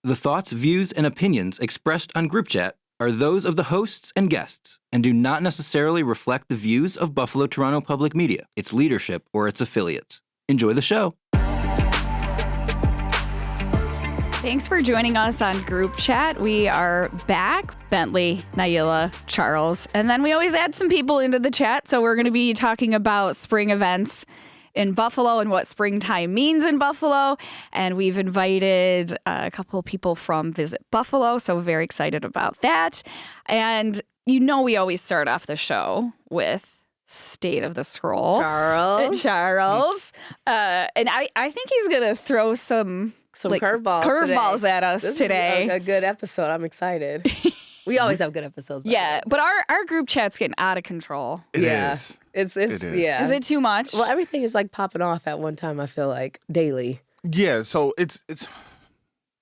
The thoughts, views, and opinions expressed on Group Chat are those of the hosts and guests and do not necessarily reflect the views of Buffalo Toronto Public Media, its leadership, or its affiliates. Enjoy the show. Thanks for joining us on Group Chat. We are back. Bentley, Naila, Charles, and then we always add some people into the chat. So we're going to be talking about spring events in Buffalo and what springtime means in Buffalo. And we've invited a couple of people from Visit Buffalo. So very excited about that. And you know we always start off the show with State of the Scroll. Charles. And I think he's going to throw some curveballs at us today. This is a good episode. I'm excited. We always have good episodes. Yeah, but our group chat's getting out of control. It is. It's Yeah. Is it too much? Well, everything is like popping off at one time, I feel like, daily. Yeah, so it's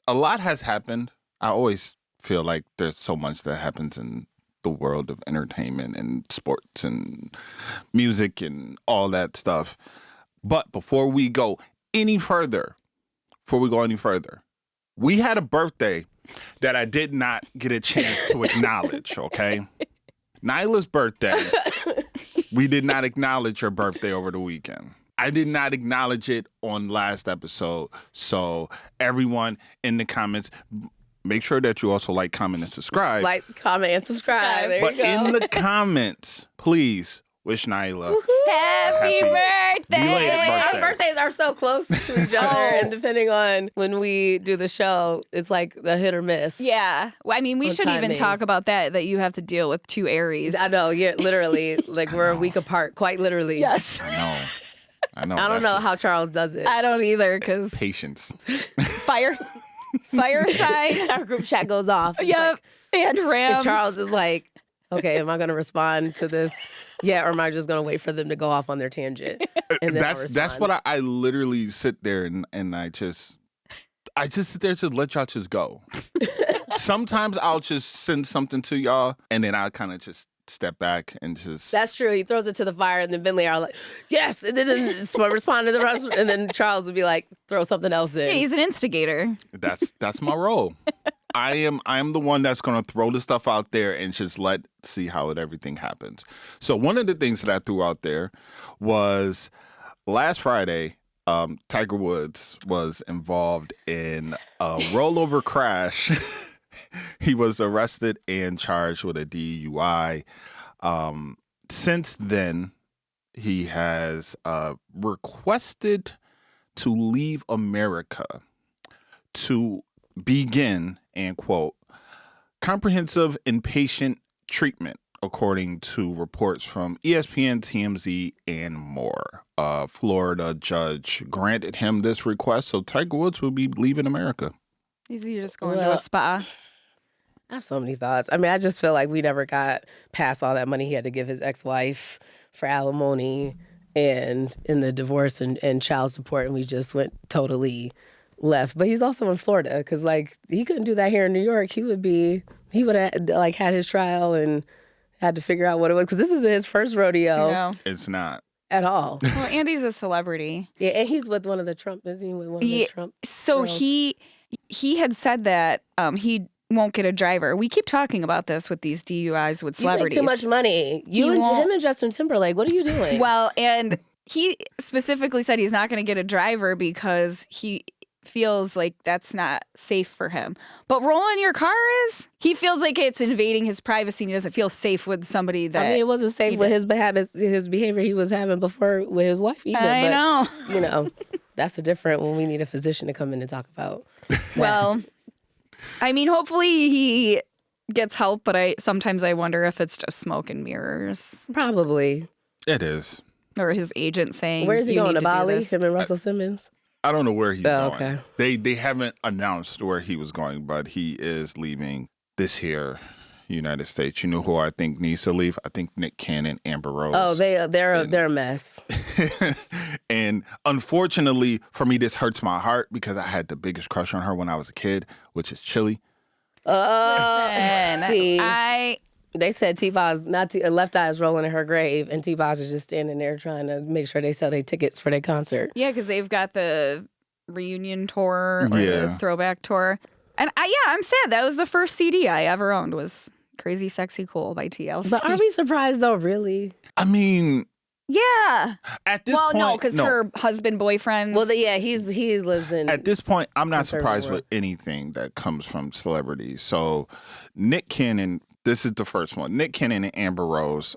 a lot has happened. I always feel like there's so much that happens in the world of entertainment and sports and music and all that stuff. But before we go any further, we had a birthday that I did not get a chance to acknowledge, okay? Nyla's birthday, we did not acknowledge her birthday over the weekend. I did not acknowledge it on last episode. So everyone in the comments, make sure that you also like, comment, and subscribe. Like, comment, and subscribe. There but you go. in the comments, please wish Nyla Happy birthday! belated birthday. Our birthdays are so close to each other, and depending on when we do the show, it's like the hit or miss. Yeah. Well, I mean, we shouldn't even talk about that you have to deal with two Aries. I know, yeah, literally, like we're a week apart, quite literally. Yes. I know. I don't know how Charles does it. I don't either, because Patience. fire sign. Our group chat goes off. It's Yep. And Rams. and Charles is like, okay, am I going to respond to this? Yeah, or am I just going to wait for them to go off on their tangent? And then That's what I literally sit there and I just sit there to let y'all just go. Sometimes I'll just send something to y'all and then I'll kind of just step back and just. That's true. He throws it to the fire, and then Bentley are like, yes, and then respond to the rest, and then Charles would be like, throw something else in. Yeah, he's an instigator. That's my role. I am the one that's going to throw the stuff out there and just see how everything happens. So one of the things that I threw out there was last Friday, Tiger Woods was involved in a rollover crash. He was arrested and charged with a DUI. Since then, he has requested to leave America to begin, and quote, comprehensive inpatient treatment, according to reports from ESPN, TMZ, and more. A Florida judge granted him this request, so Tiger Woods will be leaving America. Is he just going to a spa? I have so many thoughts. I mean, I just feel like we never got past all that money he had to give his ex-wife for alimony and in the divorce and child support, and we just went totally left. But he's also in Florida because, like, he couldn't do that here in New York. He would have, like, had his trial and had to figure out what it was because this is his first rodeo. No. It's not. At all. Well, Andy's a celebrity. Yeah, and he's with one of the Trump, is he with one of the Trump So girls? he had said that he won't get a driver. We keep talking about this with these DUIs with celebrities. You make too much money. Him and Justin Timberlake, what are you doing? Well, and he specifically said he's not going to get a driver because he feels like that's not safe for him. But rolling your car is? He feels like it's invading his privacy and he doesn't feel safe with somebody that... I mean, it wasn't safe with his behavior he was having before with his wife either. I know. You know, that's a different when we need a physician to come in and talk about. Well, I mean, hopefully he gets help, but sometimes I wonder if it's just smoke and mirrors. Probably. It is. Or his agent saying, where is he "You going, need to Bali? Him and Russell Simmons? I don't know where he's going. Okay. They haven't announced where he was going, but he is leaving this here United States. You know who I think needs to leave? I think Nick Cannon, Amber Rose. Oh, they're a mess. And unfortunately for me, this hurts my heart because I had the biggest crush on her when I was a kid, which is Chili. See, I They said T-Boz, Left Eye is rolling in her grave, and T-Boz is just standing there trying to make sure they sell their tickets for their concert. Yeah, because they've got the reunion tour or Yeah. the throwback tour. And I'm sad. That was the first CD I ever owned was Crazy Sexy Cool by TLC. But are we surprised though, really? I mean, yeah. at this Well, point, no, because her husband, boyfriend. Well, he lives in. At this point, I'm not surprised world. with anything that comes from celebrities. So, Nick Cannon, this is the first one. Nick Cannon and Amber Rose,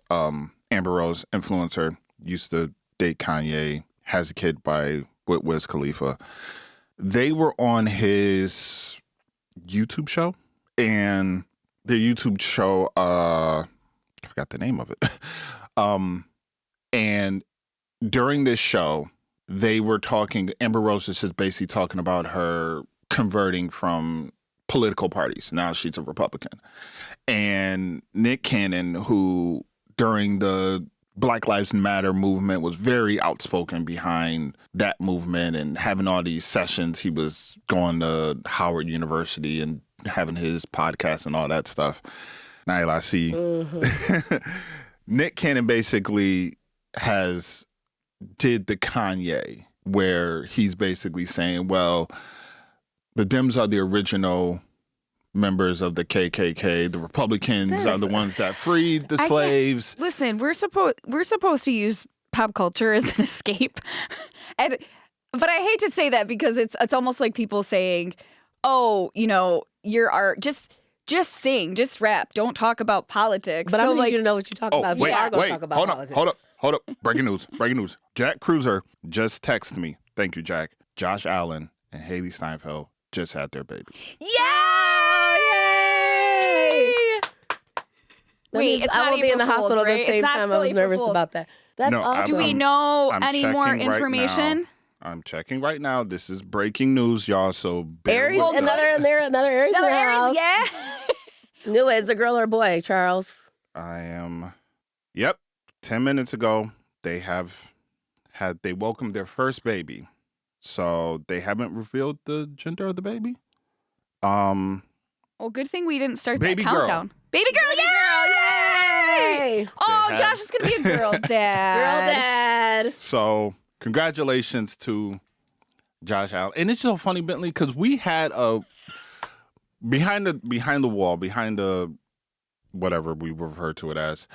influencer, used to date Kanye, has a kid with Wiz Khalifa. They were on his YouTube show, and the YouTube show, I forgot the name of it. And during this show, they were talking, Amber Rose is just basically talking about her converting from political parties. Now she's a Republican. And Nick Cannon, who during the Black Lives Matter movement was very outspoken behind that movement and having all these sessions. He was going to Howard University and having his podcast and all that stuff. Naila, I see. Mm-hmm. Nick Cannon basically did the Kanye where he's basically saying, well, the Dems are the original members of the KKK. The Republicans are the ones that freed the slaves. Listen, we're supposed to use pop culture as an escape, but I hate to say that because it's almost like people saying, "Oh, your art just sing, just rap, don't talk about politics." But so I need you to know what you talk about. Wait, we are going to talk about politics. Hold up. Breaking news. Jack Cruiser just texted me. Thank you, Jack. Josh Allen and Haley Steinfeld just had their baby. Yay! Wait, I won't be in the hospital at the same time. I was nervous about that. That's awesome. Do we know I'm any more checking right information? now. I'm checking right now. This is breaking news, y'all. So Aries, another Aries in the house. Yeah. Knew it. Is it a girl or a boy, Charles? I am. Yep. 10 minutes ago, they welcomed their first baby. So they haven't revealed the gender of the baby. Well, good thing we didn't start baby that girl. countdown. Baby girl, yay! Oh, Josh is gonna be a girl dad. Girl dad. So congratulations to Josh Allen. And it's so funny, Bentley, because we had a behind the wall, behind the whatever we refer to it as.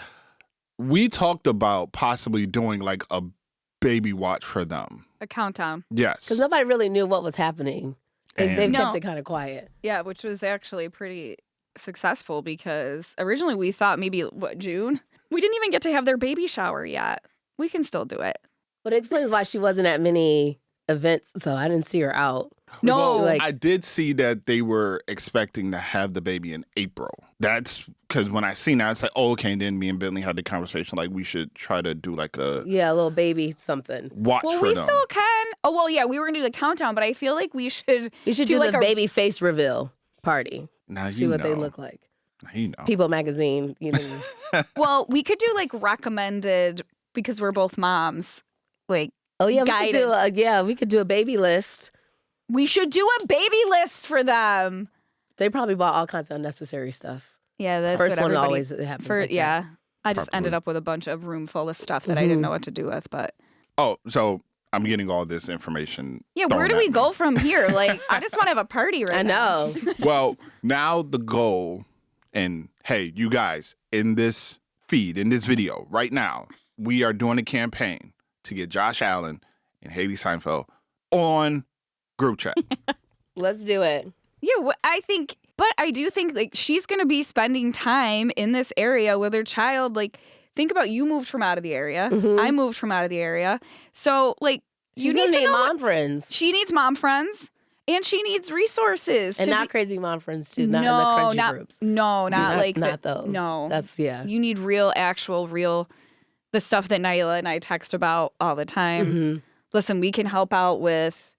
We talked about possibly doing like a baby watch for them. A countdown. Yes. Because nobody really knew what was happening. They've kept it kind of quiet. Yeah, which was actually pretty successful because originally we thought maybe, June? We didn't even get to have their baby shower yet. We can still do it. But it explains why she wasn't at many events, so I didn't see her out. No. Well, I did see that they were expecting to have the baby in April. That's because when I seen that, I said, oh, okay. And then me and Bentley had the conversation like we should try to do like a little baby something. Watch well, for we them. still can. Oh, well, yeah, we were going to do the countdown, but I feel like we should do like the baby face reveal party. Now see what they look like. You know. People magazine, Well, we could do like recommended because we're both moms. Like, oh yeah, guidance. we could do a baby list. We should do a baby list for them. They probably bought all kinds of unnecessary stuff. Yeah, that's first what one everybody, always happens. I just Probably. ended up with a bunch of room full of stuff that I didn't know what to do with. But Oh, so I'm getting all this information. yeah, where do we go from here? Like, I just want to have a party right now. I know. Well, now the goal, and hey, you guys, in this feed, in this video, right now, we are doing a campaign to get Josh Allen and Haley Steinfeld on group chat. Let's do it. Yeah, but I do think like she's going to be spending time in this area with her child. Like, think about you moved from out of the area. Mm-hmm. I moved from out of the area. So like, you She's need to know mom friends. She needs mom friends. And she needs resources. And not crazy mom friends, too. Not in the crunchy groups. No, not like not those. No. That's, You need real, the stuff that Naila and I text about all the time. Mm-hmm. Listen, we can help out with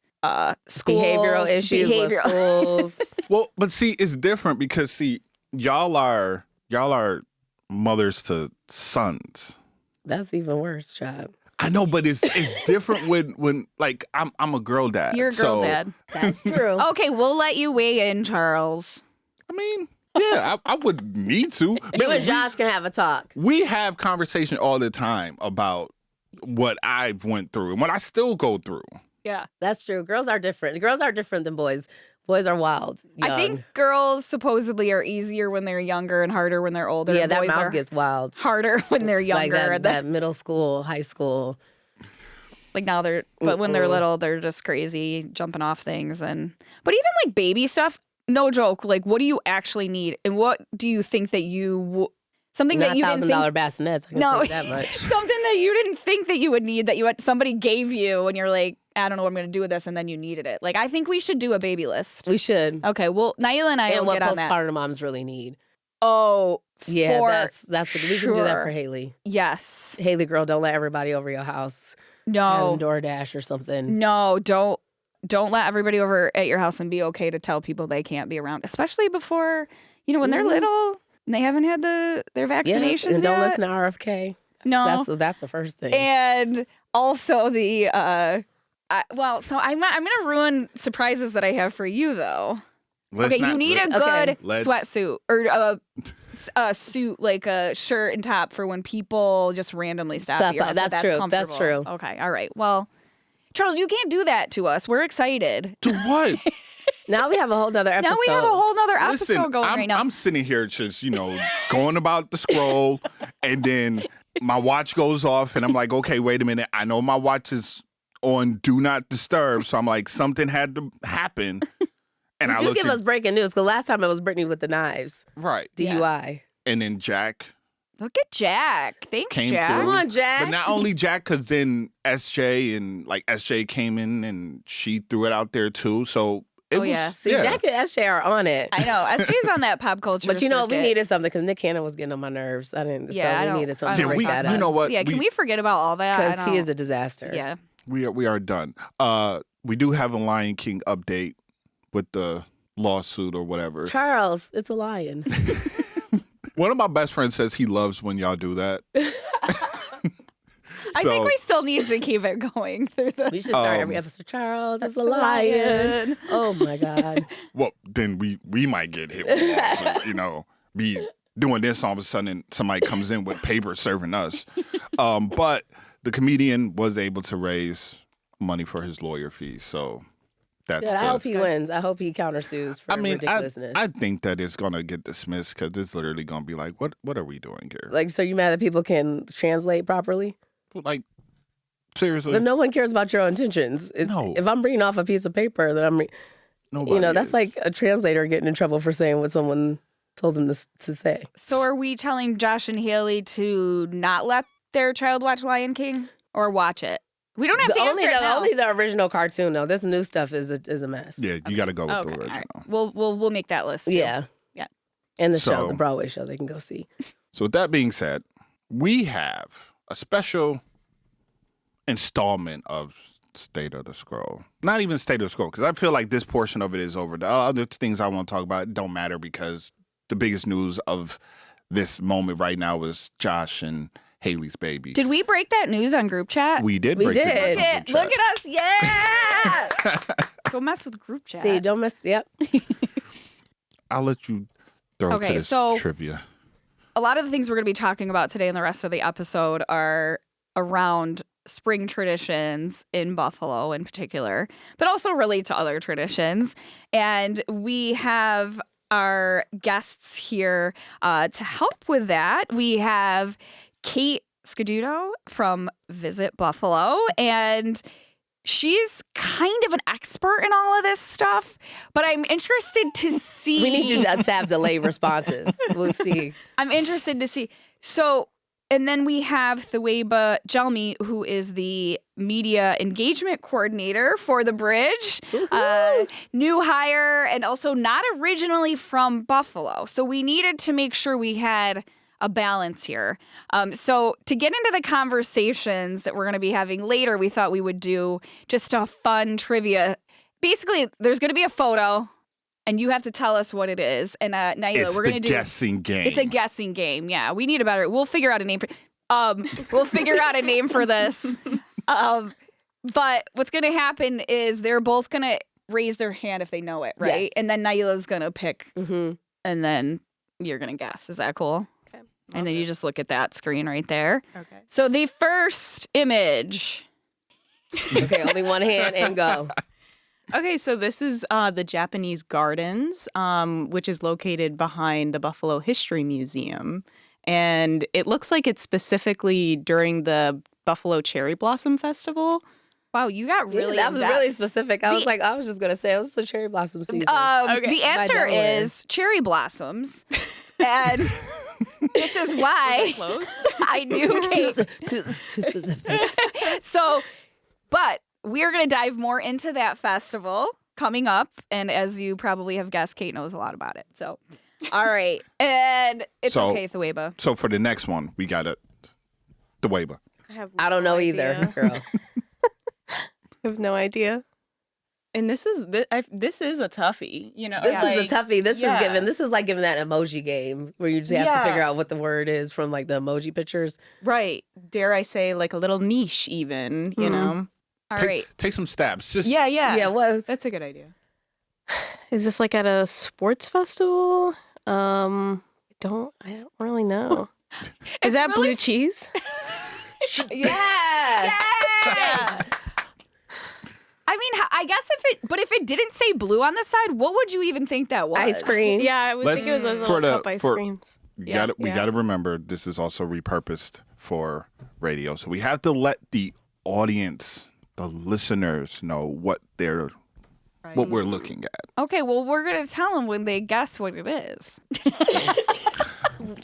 schools, behavioral issues with schools. Well, but see, it's different because see, y'all are mothers to sons. That's even worse, child. I know, but it's different when like I'm a girl dad. You're a girl dad. That's true. Okay, we'll let you weigh in, Charles. I mean, yeah, I would need to. You and Josh can have a talk. We have conversation all the time about what I've went through and what I still go through. Yeah. That's true. Girls are different. Girls are different than boys. Boys are wild. Young. I think girls supposedly are easier when they're younger and harder when they're older. Yeah, and that boys mouth are gets wild. harder when they're Like younger. that middle school, high school. Like now but when they're little, they're just crazy, jumping off things. But even like baby stuff, no joke. Like, what do you actually need? And what do you think that something Not that you didn't think? $1,000 bassinets. I can tell you that much. Something that you didn't think that you would need, somebody gave you, and you're like, I don't know what I'm going to do with this, and then you needed it. Like, I think we should do a baby list. We should. Okay, well, Naila and I will get on that. And what postpartum moms really need. Oh, yeah, for that's what we can do that for Haley. Yes. Haley, girl, don't let everybody over your house. No. Have them DoorDash or something. No, don't let everybody over at your house and be okay to tell people they can't be around, especially before, when they're little and they haven't had their vaccinations and don't yet. listen to RFK. That's the first thing. And also the so I'm gonna ruin surprises that I have for you though. You need a good sweatsuit or a suit, like a shirt and top for when people just randomly stop at your house. That's true. That's true. Okay, all right. Well, Charles, you can't do that to us. We're excited. To what? Now we have a whole nother episode. Now we have a whole nother episode going right now. I'm sitting here just, going about the scroll, and then my watch goes off, and I'm like, okay, wait a minute. I know my watch is on Do Not Disturb, so I'm like, something had to happen. And you give us breaking news, because last time it was Brittany with the knives. Right. DUI. And then Jack. Look at Jack. Thanks, Jack. Come on, Jack. But not only Jack, because then SJ came in and she threw it out there too. So it was. See, Jack and SJ are on it. I know. SJ's on that pop culture. But circuit. we needed something because Nick Cannon was getting on my nerves. We needed something to break that up. You know what? Yeah, can we forget about all that? Because he is a disaster. Yeah. We are done. We do have a Lion King update with the lawsuit or whatever. Charles, it's a lion. One of my best friends says he loves when y'all do that. I think we still need to keep it going through the. We should start every episode. Charles, it's a lion. Oh my God. Well, then we might get hit with a lawsuit, be doing this, all of a sudden somebody comes in with paper serving us. But the comedian was able to raise money for his lawyer fees, so that's good. I hope he wins. I hope he countersues for ridiculousness. I think that it's going to get dismissed because it's literally going to be like, what are we doing here? Like, so you mad that people can translate properly? Like, seriously? But no one cares about your intentions. No. If I'm reading off a piece of paper that that's like a translator getting in trouble for saying what someone told them to say. So are we telling Josh and Haley to not let their child watch Lion King or watch it? We don't have to answer it now. Only the original cartoon, though. This new stuff is a mess. Yeah, you got to go with the original. Right. We'll make that list. Too. Yeah. And the Broadway show, they can go see. So with that being said, we have a special installment of State of the Scroll. Not even State of the Scroll, because I feel like this portion of it is over. The other things I want to talk about don't matter because the biggest news of this moment right now is Josh and Haley's baby. Did we break that news on group chat? We did. We did. Look at us. Yeah. Don't mess with group chat. See, don't mess. Yep. I'll let you throw to this trivia. A lot of the things we're going to be talking about today and the rest of the episode are around spring traditions in Buffalo in particular, but also relate to other traditions. And we have our guests here to help with that. We have Kate Scaduto from Visit Buffalo, and she's kind of an expert in all of this stuff, but I'm interested to see. We need you to have delayed responses. We'll see. I'm interested to see. So, and then we have Thuweba Jelmy, who is the media engagement coordinator for the Bridge, new hire, and also not originally from Buffalo. So we needed to make sure we had a balance here. So to get into the conversations that we're going to be having later, we thought we would do just a fun trivia. Basically, there's going to be a photo, and you have to tell us what it is. And Naila, we're going to do guessing game. It's a guessing game. Yeah, we need a better. We'll figure out a name for. We'll figure out a name for this. But what's going to happen is they're both going to raise their hand if they know it, right? Yes. And then Naila's going to pick, and then you're going to guess. Is that cool? Okay. And then you just look at that screen right there. Okay. So the first image. Okay, only one hand and go. Okay, so this is the Japanese Gardens, which is located behind the Buffalo History Museum. And it looks like it's specifically during the Buffalo Cherry Blossom Festival. Wow, you got really that was in-depth. really specific. I was just gonna say it was the cherry blossom season. Okay. The By answer Delaware. is cherry blossoms. And this is why Close. I knew Kate. too specific. So, but we are going to dive more into that festival coming up. And as you probably have guessed, Kate knows a lot about it. So, all right. And it's So- okay, Thueba. So for the next one, we got the Weber. I don't know either, girl. I have no idea. And this is a toughie, you know. This like- is a toughie. This yeah. is giving. This is like giving that emoji game where you just have to Yeah. figure out what the word is from like the emoji pictures. Right. Dare I say, like a little niche, even, you know? All right. Take some stabs. Just Yeah. Yeah. What? That's a good idea. Is this like at a sports festival? I don't really know. Is that blue cheese? Yes. Yeah. I mean, I guess if it didn't say blue on the side, what would you even think that was? Ice cream. Yeah, I would think it was those for little the- cup ice for- creams. we Yeah, got to remember this is also repurposed for radio. So we have to let the audience, the listeners know what we're looking at. Okay, well, we're going to tell them when they guess what it is.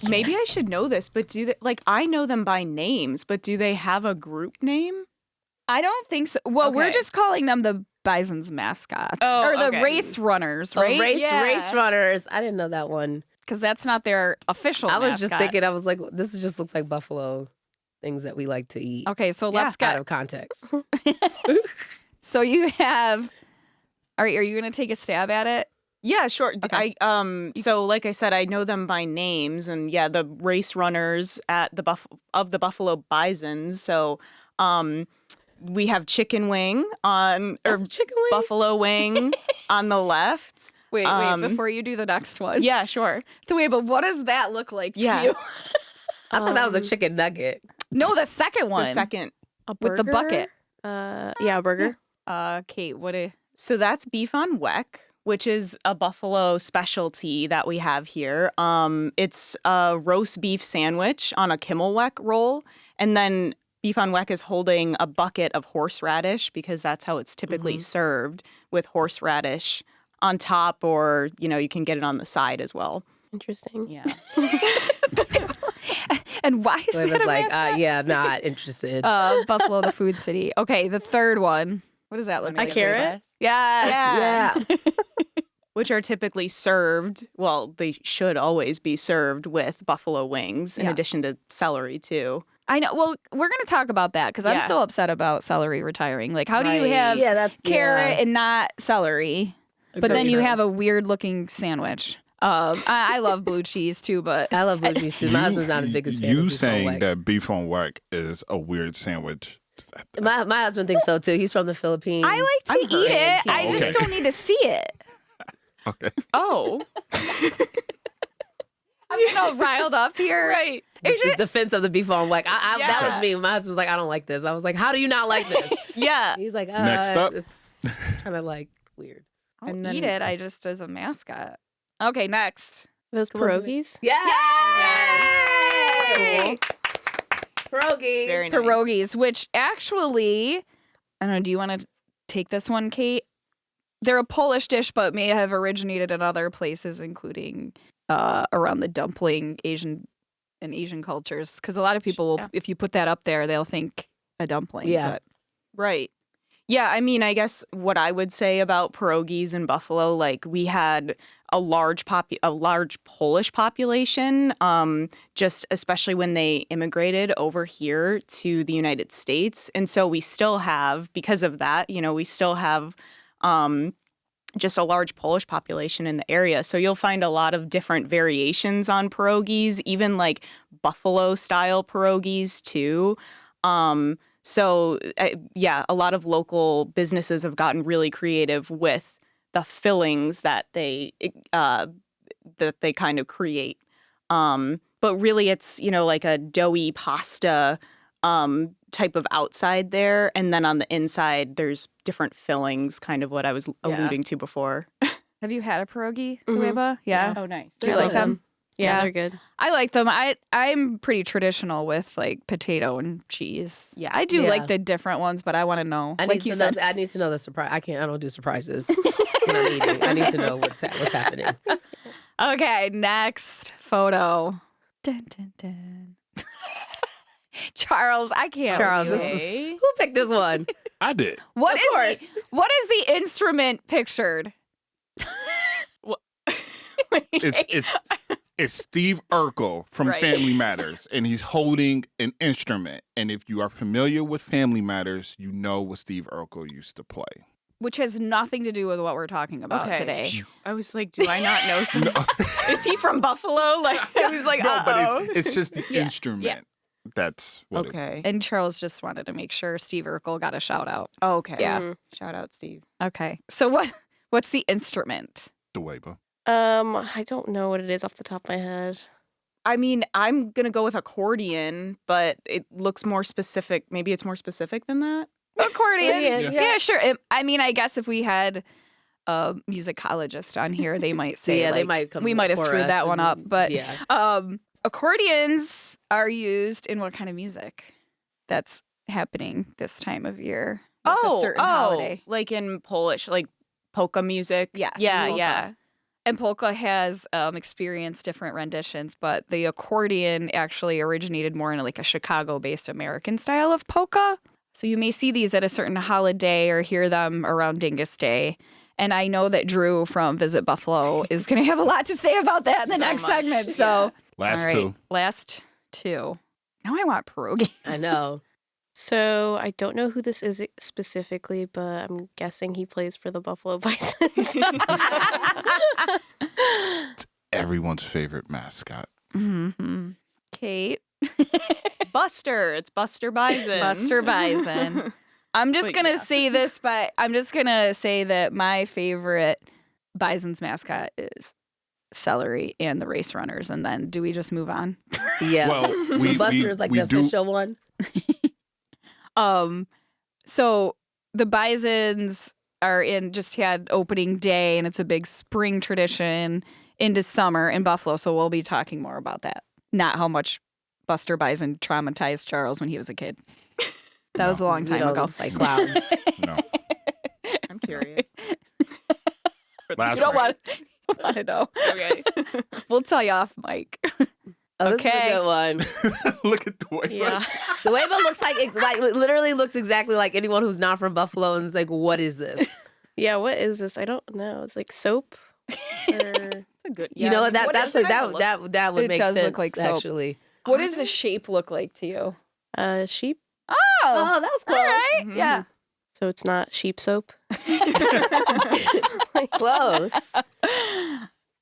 Maybe I should know this, but I know them by names, but do they have a group name? I don't think so. Well, we're Okay. just calling them the Bison's mascots. Oh, or the okay. race runners, Oh, right? race runners. I didn't know that one. Because that's not their official I was just mascot. thinking. I was like, this just looks like buffalo things that we like to eat. Okay, so Yeah. let's Out get. of context. So you have. All right, are you going to take a stab at it? Yeah, sure. Okay. So like I said, I know them by names, and yeah, the race runners at the Buffalo Bisons. So, we have chicken wing or That's a chicken wing. buffalo wing on the left. Wait, Um, before you do the next one. Yeah, sure. So wait, but what does that look like to Yeah. you? I thought that was a chicken nugget. No, the second one. The second. A With the bucket. Yeah, a burger. Kate, what do So that's beef on weck, which is a buffalo specialty that we have here. It's a roast beef sandwich on a Kimmelweck roll, and then beef on weck is holding a bucket of horseradish because that's how it's typically served, with horseradish on top, or you can get it on the side as well. Interesting. Yeah. And why is So it that was a like, mascot? yeah, not interested. Buffalo, the food city. Okay, the third one. What does that look A like? carrot? Yes. yeah. Which are typically served, well, they should always be served with buffalo wings in Yeah. addition to celery too. I know. Well, we're going to talk about that because I'm Yeah. still upset about celery retiring. Like, how do you Right. have Yeah, that's carrot and not celery? But So then you true. have a weird looking sandwich. I love blue cheese too, but I love blue cheese too. My husband's not the biggest fan. You of beef on saying weck. that beef on weck is a weird sandwich. My husband thinks so too. He's from the Philippines. I like to eat it. I Okay. just don't need to see it. Okay. Oh, I'm getting all riled up here. right. the defense of the beef on weck. That Yeah. was me. My husband was like, I don't like this. I was like, how do you not like this? Yeah. He's like, Next up. It's kind of like weird. I'll And then- eat it. I just as a mascot. Okay, next. Those Come on, do it. pierogies. Yeah. Yay! Pierogies. Very nice. Pierogies, which actually, I don't know, do you want to take this one, Kate? They're a Polish dish, but may have originated in other places, including around the dumpling Asian cultures. Because a lot of people will, Yeah. if you put that up there, they'll think a dumpling. Yeah. but- Right. Yeah, I mean, I guess what I would say about pierogies in Buffalo, like we had a large Polish population, just especially when they immigrated over here to the United States, and so we still have, because of that, we still have just a large Polish population in the area. So you'll find a lot of different variations on pierogies, even like Buffalo style pierogies too. So yeah, a lot of local businesses have gotten really creative with the fillings that they kind of create. But really, it's like a doughy pasta type of outside there. And then on the inside, there's different fillings, kind of what I was alluding to before. Have you had a pierogi, Mhm. Lueba? Yeah. Oh, nice. Do you like them? Yeah, Yeah. they're good. I like them. I'm pretty traditional with like potato and cheese. Yeah. I do Yeah. like the different ones, but I want to know. I like need you to know. said. I need to know the surprise. I don't do surprises when I'm eating. I need to know what's happening. Okay, next photo. Dun, dun, dun. Charles, I can't. Charles, believe this it. is who picked this one? I did. What Of is course. what is the instrument pictured? It's Steve Urkel from Right. Family Matters, and he's holding an instrument. And if you are familiar with Family Matters, you know what Steve Urkel used to play. Which has nothing to do with what we're talking about Okay. today. I was like, do I not know some? Is he from Buffalo? Like, I was like, No, uh-oh. but it's just the instrument. That's what Okay. And Charles just wanted to make sure Steve Urkel got a shout out. Oh, okay. Yeah. Mhm. Shout out, Steve. Okay. So what's the instrument? the Weber. I don't know what it is off the top of my head. I mean, I'm going to go with accordion, but it looks more specific. Maybe it's more specific than that. Accordion. Yeah. Yeah, sure. I mean, I guess if we had a musicologist on here, they might say, Yeah, they like, might come we might have for screwed us that one up. and- But yeah. accordions are used in what kind of music that's happening this time of year? Like a certain holiday. like in Polish, like polka music. Yes, Yeah, polka. yeah. And polka has experienced different renditions, but the accordion actually originated more in like a Chicago-based American style of polka. So you may see these at a certain holiday or hear them around Dyngus Day. And I know that Drew from Visit Buffalo is going to have a lot to say about that in the So next much, segment. So, Last all right, two. last two. Now I want pierogies. I know. So I don't know who this is specifically, but I'm guessing he plays for the Buffalo Bisons. Everyone's favorite mascot. Mm-hmm. Kate. Buster. It's Buster Bison. Buster Bison. I'm just But going to yeah. say this, but I'm just going to say that my favorite Bison's mascot is Celery and the Race Runners. And then do we just move on? Yeah. Well, we Buster is like we the do. official one. So the Bisons just had opening day, and it's a big spring tradition into summer in Buffalo. So we'll be talking more about that. Not how much Buster Bison traumatized Charles when he was a kid. That was a long time ago. Looks like clowns. No. I'm curious. Last You don't one. want to know. Okay. We'll tell you off mic. Oh, this Okay. is a good one. Look at the way. yeah. The way it looks like literally looks exactly like anyone who's not from Buffalo and is like, what is this? Yeah, what is this? I don't know. It's like soap. Or... It's a good. You know what? what That's does it that kinda look- that would It make does sense. look like soap. Actually. What does the shape look like to you? sheep. Oh, that was close. All right. Mhm. Yeah. So it's not sheep soap. Close.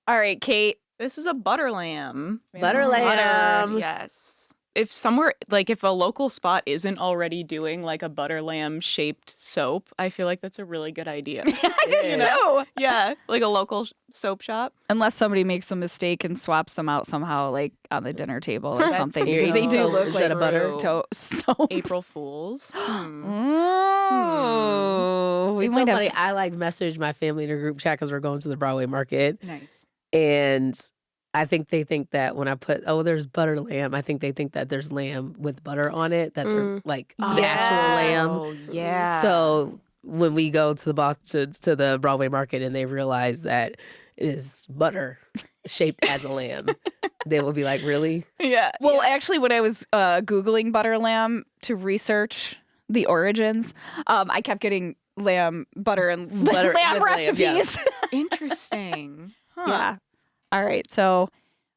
All right, Kate. This is a butter lamb. Butter lamb. Yes. If if a local spot isn't already doing like a butter lamb shaped soap, I feel like that's a really good idea. It is. So, Yeah, like a local soap shop. unless somebody makes a mistake and swaps them out somehow, like on the dinner table or That's something, Here because you they go. do So look instead like of butter? True. soap. April Fools. Oh, we It's so might have funny. I like messaged my family in a group chat because we're going to the Broadway market, Nice. and I think they think that when I put there's butter lamb, I think they think that there's lamb with butter on it, that they're like the actual lamb. Oh, yeah. So when we go to the Broadway market and they realize that it is butter shaped as a lamb, they will be like, "Really?" yeah. Well, actually, when I was Googling butter lamb to research the origins, I kept getting lamb butter and Butter lamb with lamb, yeah. recipes. Interesting. Huh. Yeah. All right. So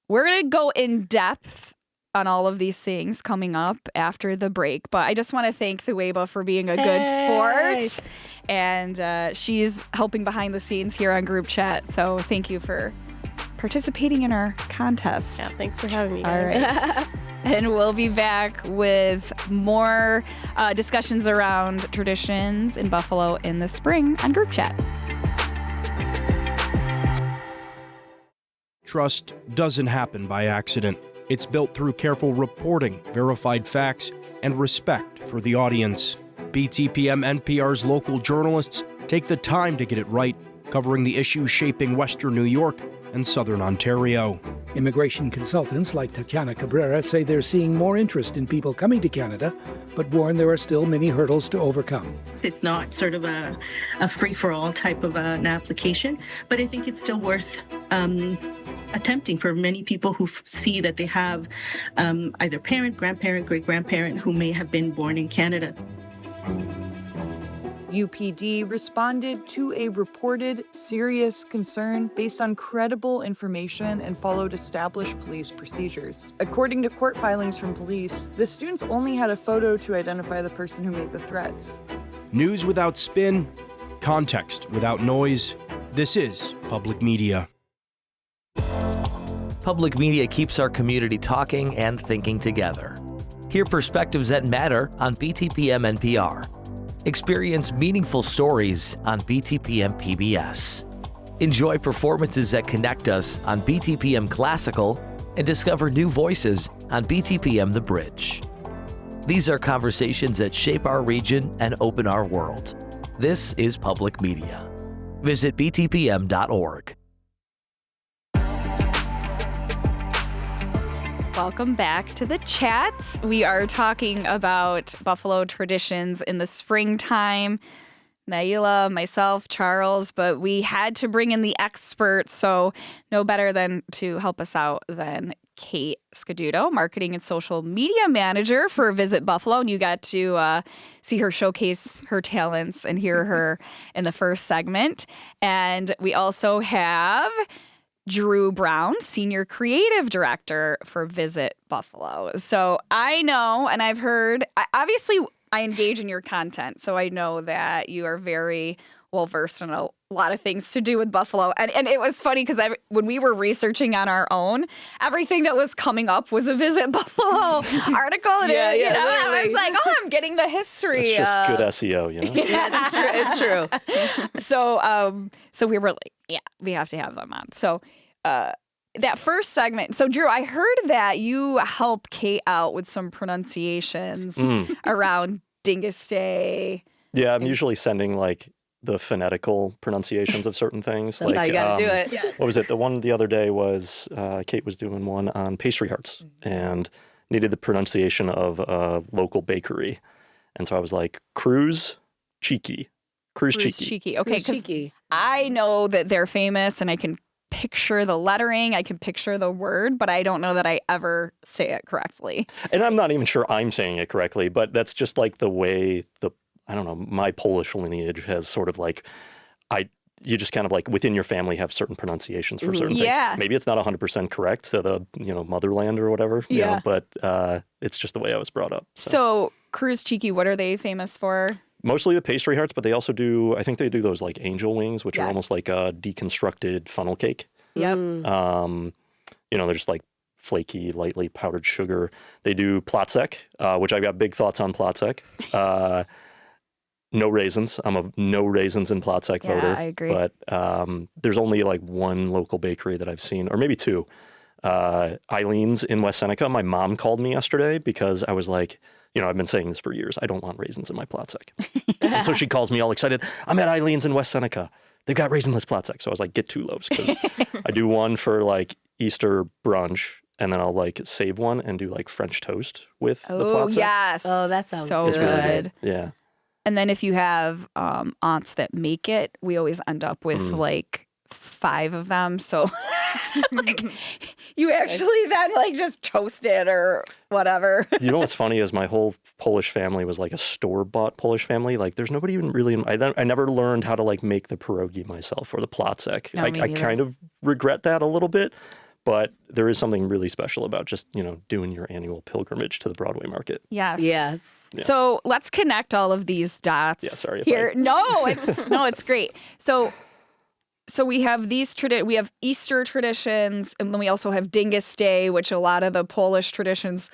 we're going to go in depth on all of these things coming up after the break. But I just want to thank Thueba for being a good sport. And she's helping behind the scenes here on group chat. So thank you for participating in our contest. Yeah, thanks for having me, All guys. right. And we'll be back with more discussions around traditions in Buffalo in the spring on group chat. Trust doesn't happen by accident. It's built through careful reporting, verified facts, and respect for the audience. BTPM NPR's local journalists take the time to get it right, covering the issues shaping Western New York and Southern Ontario. Immigration consultants like Tatiana Cabrera say they're seeing more interest in people coming to Canada, but warn there are still many hurdles to overcome. It's not sort of a free-for-all type of an application, but I think it's still worth attempting for many people who see that they have either parent, grandparent, great-grandparent who may have been born in Canada. UPD responded to a reported serious concern based on credible information and followed established police procedures. According to court filings from police, the students only had a photo to identify the person who made the threats. News without spin, context without noise. This is Public Media. Public media keeps our community talking and thinking together. Hear perspectives that matter on BTPM NPR. Experience meaningful stories on BTPM PBS. Enjoy performances that connect us on BTPM Classical and discover new voices on BTPM The Bridge. These are conversations that shape our region and open our world. This is Public Media. Visit btpm.org. Welcome back to the chat. We are talking about Buffalo traditions in the springtime. Naila, myself, Charles, but we had to bring in the experts, so no better than to help us out than Kate Scaduto, marketing and social media manager for Visit Buffalo. And you got to see her showcase her talents and hear her in the first segment. And we also have Drew Brown, Senior Creative Director for Visit Buffalo. So I know, and I've heard, obviously I engage in your content, so I know that you are very well versed in a lot of things to do with Buffalo. And it was funny because when we were researching on our own, everything that was coming up was a Visit Buffalo article. And I was like, oh, I'm getting the history. It's just good SEO, you know? Yeah, it's true. So we were like, yeah, we have to have them on. So that first segment. So Drew, I heard that you help Kate out with some pronunciations around Dyngus Day. Yeah, I'm usually sending like the phonetical pronunciations of certain things. That's like, how you got to do it. Yes. What was it? The one the other day was Kate was doing one on pastry hearts and needed the pronunciation of a local bakery. And so I was like, Cruz Cheeky. Cruz Cheeky. Okay, because I know that they're famous and I can picture the lettering, I can picture the word, but I don't know that I ever say it correctly. And I'm not even sure I'm saying it correctly, but that's just like the way I don't know, my Polish lineage has sort of like, you just kind of like within your family have certain pronunciations for certain things. Maybe it's not 100% correct to the, motherland or whatever, you know, but it's just the way I was brought up. So Cruz Cheeky, what are they famous for? Mostly the pastry hearts, but they also do, I think they do those like angel wings, which are almost like a deconstructed funnel cake. Yep. They're just like flaky, lightly powdered sugar. They do Plotzek, which I've got big thoughts on Plotzek. No raisins. I'm a no raisins in Plotzek voter. I agree. But there's only like one local bakery that I've seen, or maybe two. Eileen's in West Seneca. My mom called me yesterday because I was like, I've been saying this for years. I don't want raisins in my Plotzek. And so she calls me all excited. I'm at Eileen's in West Seneca. They've got raisinless Plotzek. So I was like, get 2 loaves because I do one for like Easter brunch. And then I'll like save one and do like French toast with the Plotzek. Yes. Oh, that sounds so good. Really good. Yeah. And then if you have aunts that make it, we always end up with like 5 of them. So like you actually then like just toast it or whatever. You know what's funny is my whole Polish family was like a store-bought Polish family. Like there's nobody even really, I never learned how to like make the pierogi myself or the Plotzek. No, me I neither. kind of regret that a little bit. But there is something really special about just, doing your annual pilgrimage to the Broadway market. Yes. Yes. Yeah. So let's connect all of these dots. Yeah, sorry if here. It's great. So we have we have Easter traditions, and then we also have Dyngus Day, which a lot of the Polish traditions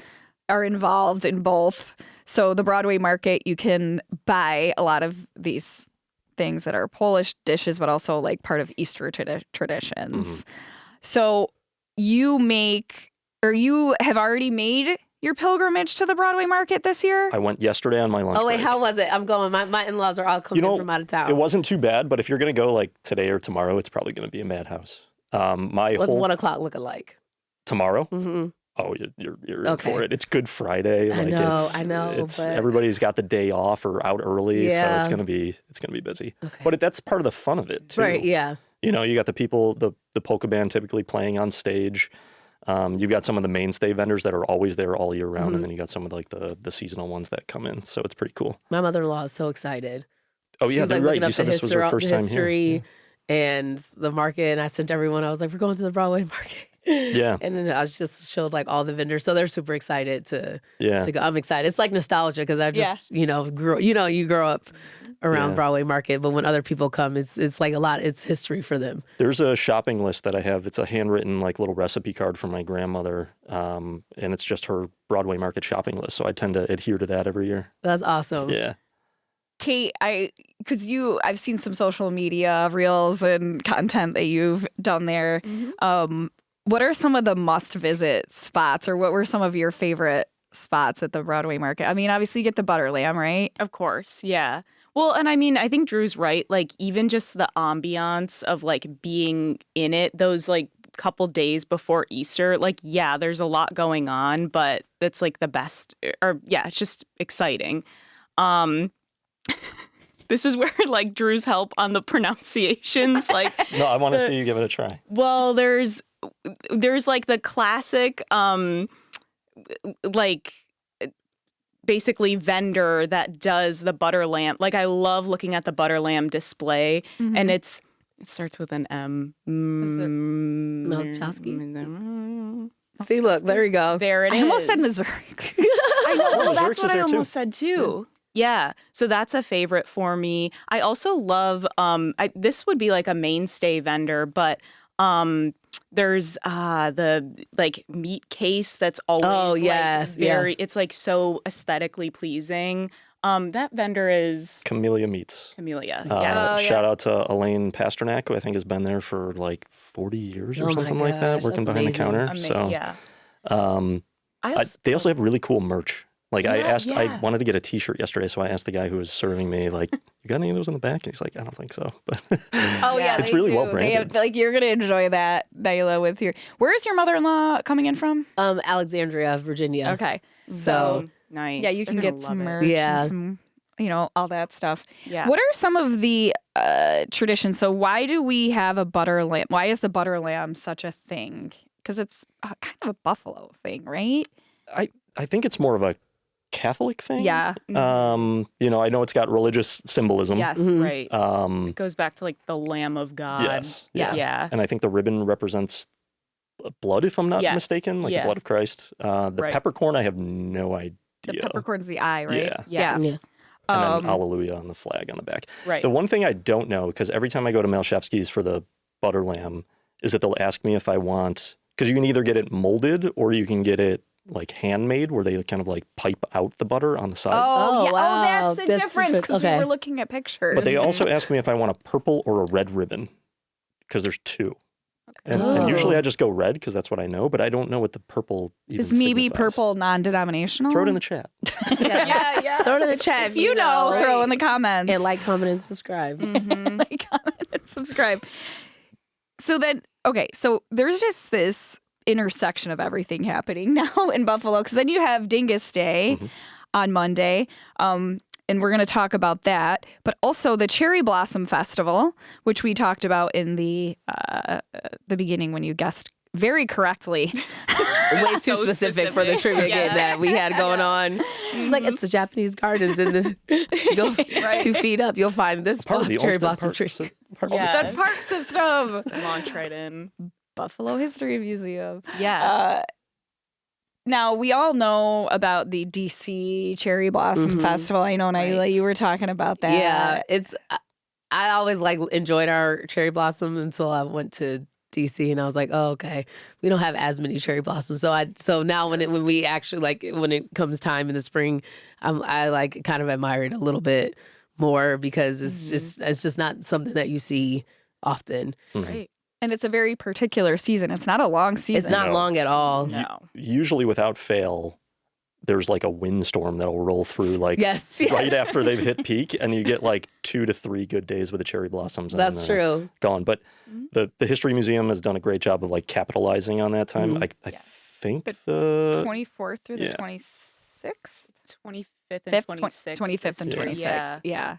are involved in both. So the Broadway market, you can buy a lot of these things that are Polish dishes, but also like part of Easter traditions. So you have already made your pilgrimage to the Broadway market this year? I went yesterday on my lunch Oh, wait, break. how was it? I'm going. My in-laws are all coming in from out of town. It wasn't too bad, but if you're going to go like today or tomorrow, it's probably going to be a madhouse. What's 1 o'clock looking like? Tomorrow? Mm-hmm. Oh, you're in for it. It's Good Friday. I know. It's but... everybody's got the day off or out early, so Yeah. it's gonna be busy. Okay. But that's part of the fun of it too. Right? Yeah. You know, you got the people, the polka band typically playing on stage. You've got some of the mainstay vendors that are always there all year round, and then you got some of like the seasonal ones that come in. So it's pretty cool. My mother-in-law is so excited. Oh yeah, She's they're like right. looking You up said the this was her first time here. and the market, and I sent everyone. I was like, "We're going to the Broadway market." Yeah. And then I just showed like all the vendors, so they're super excited to go. I'm excited. It's like nostalgia because I just you grow up around Broadway market, but when other people come, it's like a lot. It's history for them. There's a shopping list that I have. It's a handwritten like little recipe card from my grandmother, and it's just her Broadway market shopping list. So I tend to adhere to that every year. That's awesome. Yeah. Kate, I've seen some social media reels and content that you've done there. What are some of the must-visit spots, or what were some of your favorite spots at the Broadway market? I mean, obviously you get the butter lamb, right? Of course, yeah. Well, and I mean, I think Drew's right. Like, even just the ambiance of like being in it, those like couple days before Easter, like, yeah, there's a lot going on, but it's like the best, or yeah, it's just exciting. This is where like Drew's help on the pronunciations, like. No, I want to see you give it a try. Well, there's like the classic, like basically vendor that does the butter lamb. Like, I love looking at the butter lamb display, and it starts with an M. Melchowski. See, look, there you go. There it is. I almost said Missouri. I know. Well, Missouri's that's what I there, too. almost said too. Yeah, so that's a favorite for me. I also love. This would be like a mainstay vendor, but there's the like meat case that's always it's like so aesthetically pleasing. That vendor is Camellia Meats. Camellia. Shout out to Elaine Pasternak, who I think has been there for like 40 years or something like that, working behind the counter. They also have really cool merch. Like I wanted to get a T-shirt yesterday, so I asked the guy who was serving me, like, "You got any of those in the back?" And he's like, "I don't think so." But it's really well branded. Like, you're gonna enjoy that, Naila. With your, where's your mother-in-law coming in from? Alexandria, Virginia. Okay, so nice. Yeah, you can get some merch. Yeah, and some, all that stuff. Yeah. What are some of the traditions? So why do we have a butter lamb? Why is the butter lamb such a thing? Because it's kind of a Buffalo thing, right? I think it's more of a Catholic thing. Yeah. I know it's got religious symbolism. Yes. Right. It goes back to like the Lamb of God. Yes. Yeah. And I think the ribbon represents blood, if I'm not mistaken, like the blood of Christ. The peppercorn, I have no idea. The peppercorn's the eye, right? Yeah. Yes. And then Hallelujah on the flag on the back. Right. The one thing I don't know, because every time I go to Malchevsky's for the butter lamb, is that they'll ask me if I want, because you can either get it molded or you can get it like handmade, where they kind of like pipe out the butter on the side. Oh, yeah. Wow. Oh, that's the difference, because we were looking at pictures. But they also ask me if I want a purple or a red ribbon, because there's two. And usually I just go red because that's what I know, but I don't know what the purple even is. Maybe signifies. purple non-denominational? Throw it in the chat. yeah. Throw it in the chat if you know. Throw in the comments. And like, comment, and subscribe. Like, comment, and subscribe. So then, okay, so there's just this intersection of everything happening now in Buffalo, because then you have Dyngus Day on Monday, and we're going to talk about that, but also the Cherry Blossom Festival, which we talked about in the beginning when you guessed very correctly. Way too specific for the trivia game that we had going on. She's like, it's the Japanese gardens, and you go 2 feet up, you'll find this cherry blossom tree. Stud Park System. Launch right in. Buffalo History Museum. Yeah. Now, we all know about the DC Cherry Blossom Festival. I know, Naila, you were talking about that. Yeah, I always enjoyed our cherry blossom until I went to DC, and I was like, oh, okay, we don't have as many cherry blossoms. So now when we actually when it comes time in the spring, I kind of admire it a little bit more, because it's just not something that you see often. Right. And it's a very particular season. It's not a long season. It's not long at all. No. Usually, without fail, there's like a windstorm that'll roll through like Yes, right yes. after they've hit peak, and you get like 2 to 3 good days with the cherry blossoms. And That's true. Gone. But the History Museum has done a great job of like capitalizing on that time. I think the 24th through the Yeah. 26th? 25th and 5th, 26th. 25th and Yeah. 26th. Yeah.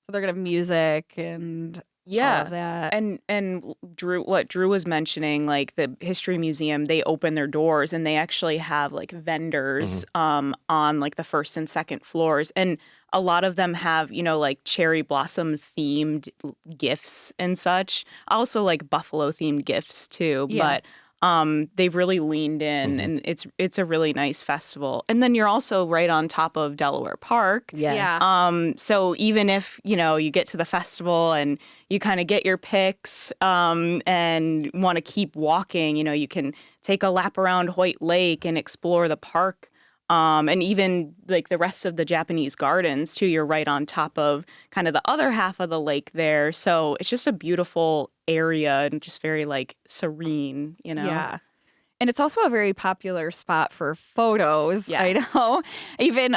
So they're going to have music and all Yeah. of that. And Drew was mentioning, like the History Museum, they open their doors and they actually have like vendors on like the first and second floors. And a lot of them have, like cherry blossom themed gifts and such. Also like buffalo themed gifts too. Yeah. But they've really leaned in and it's a really nice festival. And then you're also right on top of Delaware Park. Yes. Yeah. So even if, you get to the festival and you kind of get your picks and want to keep walking, you can take a lap around Hoyt Lake and explore the park. And even like the rest of the Japanese gardens too, you're right on top of kind of the other half of the lake there. So it's just a beautiful area and just very like serene, Yeah. And it's also a very popular spot for photos. I Yes. know. Even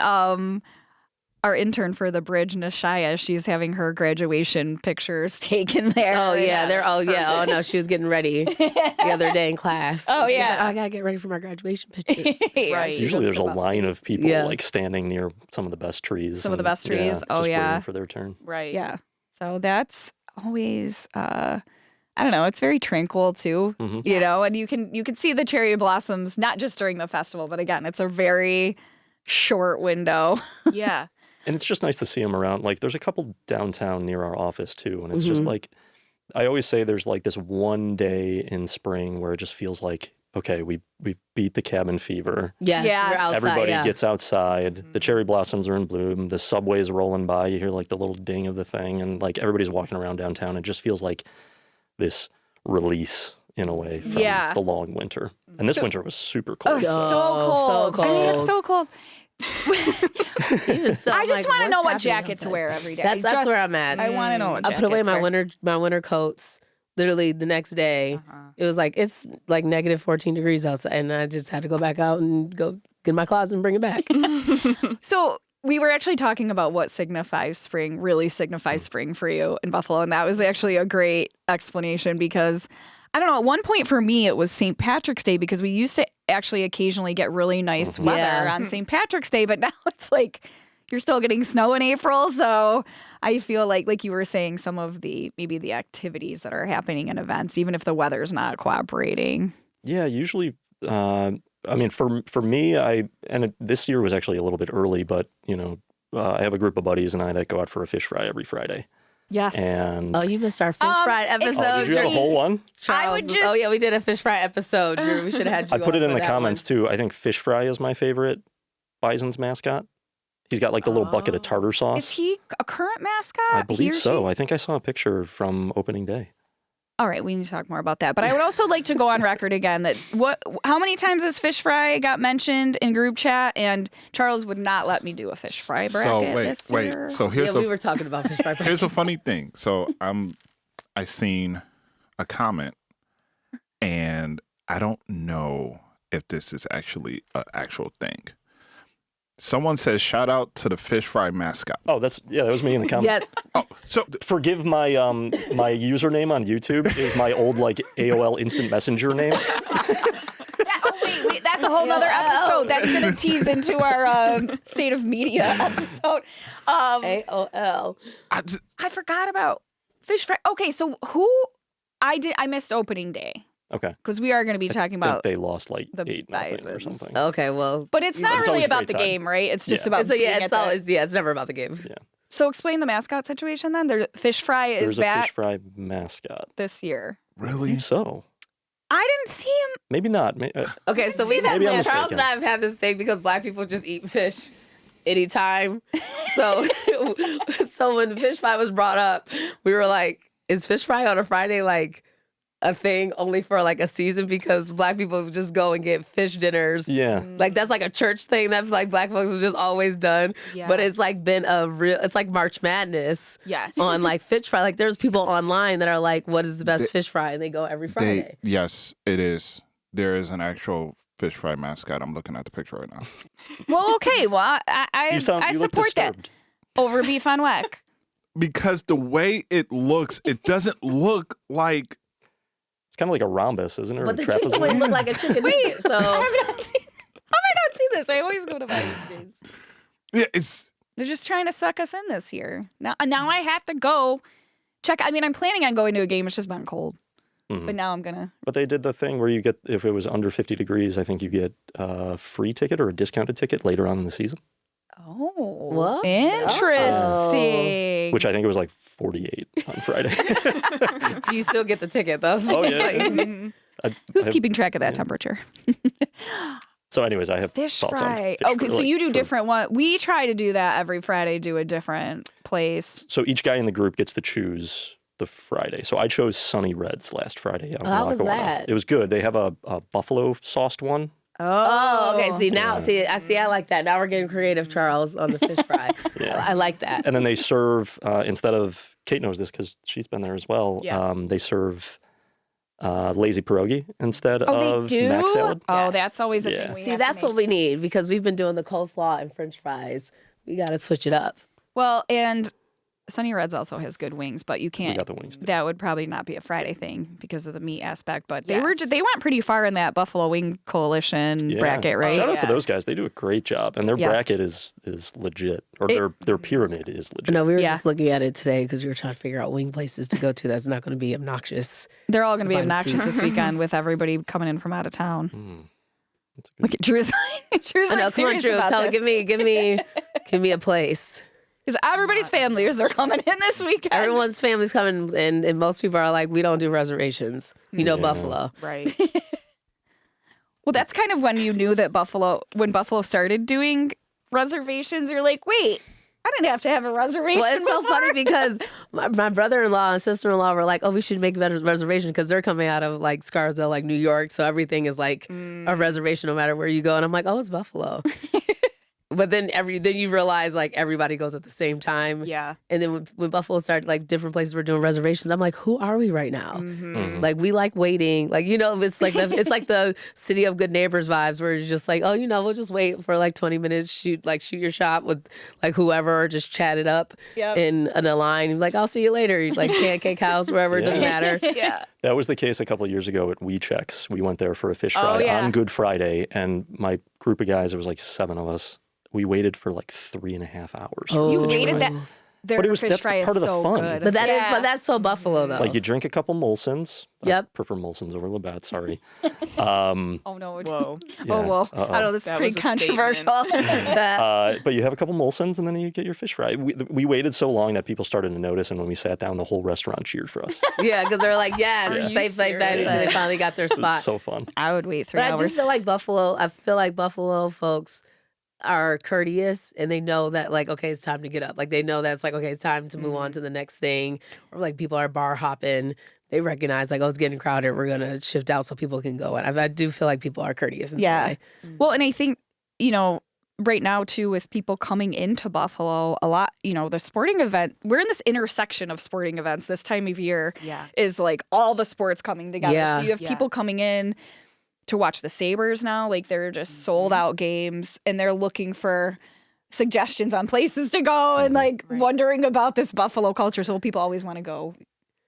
our intern for the bridge, Nashaya, she's having her graduation pictures taken there. Oh yeah, they're that's oh no, she was getting ready the other day in class. Oh, She's yeah. like, I gotta get ready for my graduation pictures. Right. usually there's a line of people Yeah. like standing near some of the best trees. Some of the and, best trees. Oh, just yeah. waiting for their turn. Right. Yeah. So that's always I don't know, it's very tranquil too. You know, and you can see the cherry blossoms not just during the festival, but again, it's a very short window. Yeah. And it's just nice to see them around. Like, there's a couple downtown near our office, too. And it's just like, I always say there's like this one day in spring where it just feels like, okay, we've beat the cabin fever. Yes, Yes. we're outside. Everybody yeah. gets outside. The cherry blossoms are in bloom. The subway's rolling by. You hear like the little ding of the thing. And like everybody's walking around downtown. It just feels like this release in a way from Yeah. the long winter. And this winter was super Oh, cold. so cold. I mean, it's so cold. Even so, I I'm just like, want to know what what's jacket happening to outside? wear every day. That's where I'm at. I want to know what I jacket put away to my wear. winter coats. Literally the next day, it was like it's like negative 14 degrees outside, and I just had to go back out and go get in my closet and bring it back. So we were actually talking about what really signifies spring for you in Buffalo. And that was actually a great explanation because, I don't know, at one point for me, it was St. Patrick's Day because we used to actually occasionally get really nice weather Yeah. on St. Patrick's Day. But now it's like you're still getting snow in April. So I feel like you were saying, some of maybe the activities that are happening in events, even if the weather's not cooperating. Yeah, usually, I mean, for me, this year was actually a little bit early, but, I have a group of buddies and I that go out for a fish fry every Friday. Yes. And Oh, you missed our fish fry episode. oh, did you have a whole one? Charles. Oh yeah, we did a fish fry episode. We should have had you. I put on it in for the that comments too. I think fish fry is my favorite Bison's mascot. He's got like the little bucket of tartar sauce. Is he a current mascot? I He believe or so. she? I think I saw a picture from opening day. All right, we need to talk more about that. But I would also like to go on record again that how many times this fish fry got mentioned in group chat, and Charles would not let me do a fish fry bracket this year. So here's we were talking about fish fry. here's a funny thing. So I seen a comment, and I don't know if this is actually an actual thing. Someone says, "Shout out to the fish fry mascot." Oh, that was me in the comments. Yeah. Oh, so Forgive my my username on YouTube is my old like AOL Instant Messenger name. Wait, that's a whole nother episode. That's going to tease into our State of Media episode. AOL. I forgot about fish fry. Okay, so I missed opening day. Okay. Because we are going to be talking I think about they lost like the 8-0 or Bisons. something. Okay, well, But it's not It's really always a about great the time. game, right? It's just Yeah. about it's it's never about the games. Yeah. So explain the mascot situation then. There's fish fry is There's a back fish fry mascot. this year. I really? think so. I didn't see him. Maybe not. Okay, so we Maybe I'm Charles mistaken. and I have had this thing because Black people just eat fish anytime. So, so when the fish fry was brought up, we were like, "Is fish fry on a Friday like a thing only for like a season?" Because Black people just go and get fish dinners. Yeah. Like that's like a church thing that like Black folks have just always done. Yeah. But it's like been it's like March Madness. Yes. On like fish fry. Like there's people online that are like, "What is the best fish fry?" And they go every Friday. Yes, it is. There is an actual fish fry mascot. I'm looking at the picture right now. Well, okay. Well, I You support look that disturbed. over beef on weck. Because the way it looks, it doesn't look like. It's kind of like a rhombus, isn't it? Or But a the chicken trapezoid? wing look like a chicken nugget. So How have I not seen this? I always go to buy these days. Yeah, it's. They're just trying to suck us in this year. Now I have to go check. I mean, I'm planning on going to a game. It's just been cold. Mhm. But now I'm going to. But they did the thing where you get, if it was under 50 degrees, I think you get a free ticket or a discounted ticket later on in the season, Oh. What? Interesting. which I think it was like 48 on Friday. do you still get the ticket though? Oh, yeah. Who's keeping track of that temperature? So anyways, I have Fish thoughts fry. on fish Okay, fry, so you do for- different one. We try to do that every Friday, do a different place. So each guy in the group gets to choose the Friday. So I chose Sunny Reds last Friday. out in How was Lackawanna. that? It was good. They have a buffalo sauced one. Oh, okay. See now, I like that. Now we're getting creative, Charles, on the fish fry. Yeah. I like that. And then they serve, instead of, Kate knows this because she's been there as well, they serve lazy pierogi instead of they do? mac salad. Oh, that's always a Yeah. thing. See, that's what we need because we've been doing the coleslaw and French fries. We got to switch it up. Well, and Sunny Reds also has good wings, but you can't. We got the wings too. That would probably not be a Friday thing because of the meat aspect. But they Yes. they went pretty far in that Buffalo Wing Coalition Yeah. bracket, right? Shout out to those guys. They do a great job. And their Yeah. bracket is legit. Or their pyramid is legit. No, we were Yeah. just looking at it today because we were trying to figure out wing places to go to that's not going to be obnoxious. They're all going to be find a obnoxious seat. this weekend with everybody coming in from out of town. That's a good Look at Drew's. Drew's I know. Come on, Drew. Give me a place. Because everybody's families are coming in this weekend. Everyone's family's coming, and most people are like, we don't do reservations. You know, Buffalo. Right. Well, that's kind of when you knew that when Buffalo started doing reservations, you're like, wait, I didn't have to have a reservation. Well, it's so before. funny because my brother-in-law and sister-in-law were like, oh, we should make a reservation because they're coming out of like Scarsdale, like New York. So everything is like a reservation no matter where you go. And I'm like, oh, it's Buffalo. But then you realize like everybody goes at the same time. Yeah. And then when Buffalo started, like different places were doing reservations, I'm like, who are we right now? Like we like waiting. Like, you know, it's like the City of Good Neighbors vibes where you're just like, oh, you know, we'll just wait for like 20 minutes, shoot your shot with like whoever, or just chat it up in a line. Like, I'll see you later. Like Pancake House, wherever, it doesn't matter. Yeah. That was the case a couple of years ago at WeChex. We went there for a fish fry yeah. on Good Friday, and my group of guys, there was like 7 of us. We waited for like 3.5 hours. Oh. You waited that. Their But fish that's fry is part of the so fun. good. But that's so Buffalo though. Like you drink a couple Molsons. I Yep. prefer Molsons over Labatt, sorry. Oh no! Whoa. Oh well. Uh-oh. I know this is That pretty was a statement. controversial. But you have a couple Molsons and then you get your fish fry. We waited so long that people started to notice, and when we sat down, the whole restaurant cheered for us. Yeah, because they're like, yes, you they serious? finally got their It spot. was so fun. I would wait 3 But I do hours. feel like Buffalo folks are courteous and they know that like, okay, it's time to get up. Like they know that's like, okay, it's time to move on to the next thing. Or like people are bar hopping. They recognize like, oh, it's getting crowded. We're going to shift out so people can go. And I do feel like people are courteous in that way. Well, and I think, you know, right now too, with people coming into Buffalo, a lot, you know, the sporting event, we're in this intersection of sporting events this time of year is like all the sports coming together. Yeah. So you have people coming in to watch the Sabres now, like they're just sold out games and they're looking for suggestions on places to go and like wondering about this Buffalo culture. So people always want to go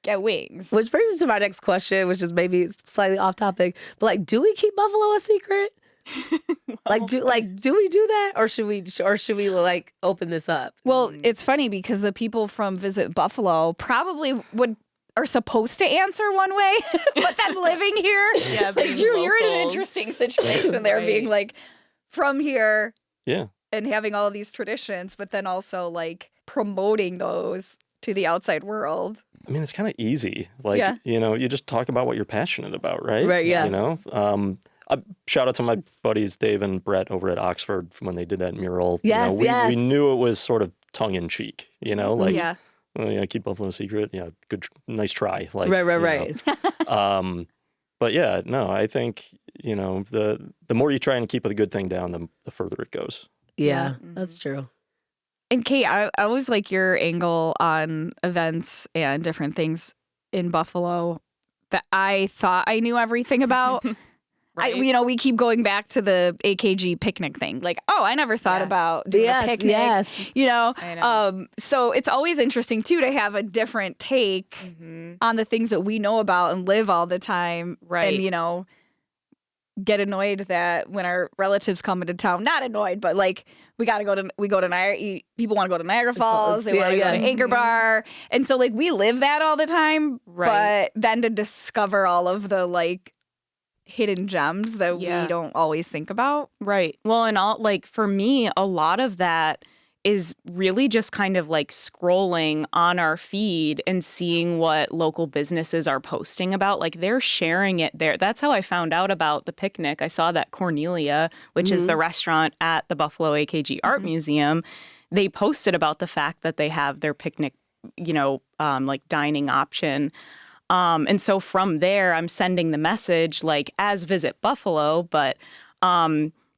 get wings. Which brings us to my next question, which is maybe slightly off topic, but like, do we keep Buffalo a secret? Do we do that, or should we like open this up? Well, it's funny because the people from Visit Buffalo probably are supposed to answer one way, but then living here, like being Drew, you're in an locals. interesting situation there, being like from here, Yeah. and having all these traditions, but then also like promoting those to the outside world. I mean, it's kind of easy. Like, you know, you just talk about what you're passionate about, right? Right, yeah. You know? Shout out to my buddies Dave and Brett over at Oxford when they did that mural. Yes, you know, yes. We knew it was sort of tongue in cheek, you know? Like, Yeah. oh, yeah, keep Buffalo a secret. Yeah, good, nice try. Like, Right. you know. But yeah, no, I think, you know, the more you try and keep a good thing down, the further it goes. Yeah, that's true. And Kate, I always like your angle on events and different things in Buffalo that I thought I knew everything about. Right. We keep going back to the AKG picnic thing. Like, I never thought about doing a picnic. Yes. I know. So it's always interesting too to have a different take on the things that we know about and live all the time. Right. And get annoyed that when our relatives come into town, not annoyed, but like we go to Niagara. People want to go to Niagara Falls. They want to go to Anchor Bar, and so like we live that all the time. Right. But then to discover all of the like hidden gems that we don't always think about. Right. Well, and for me, a lot of that is really just kind of like scrolling on our feed and seeing what local businesses are posting about. Like they're sharing it there. That's how I found out about the picnic. I saw that Cornelia, which is the restaurant at the Buffalo AKG Art Museum, they posted about the fact that they have their picnic, like dining option. And so from there, I'm sending the message like as Visit Buffalo, but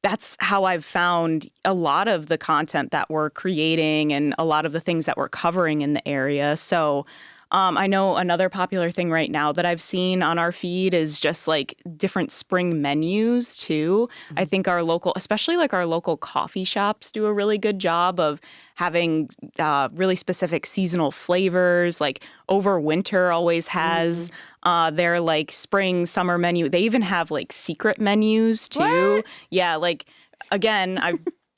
that's how I've found a lot of the content that we're creating and a lot of the things that we're covering in the area. So I know another popular thing right now that I've seen on our feed is just like different spring menus too. I think especially like our local coffee shops do a really good job of having really specific seasonal flavors. Like Overwinter always has their like spring, summer menu. They even have like secret menus too. What? Yeah, like again, I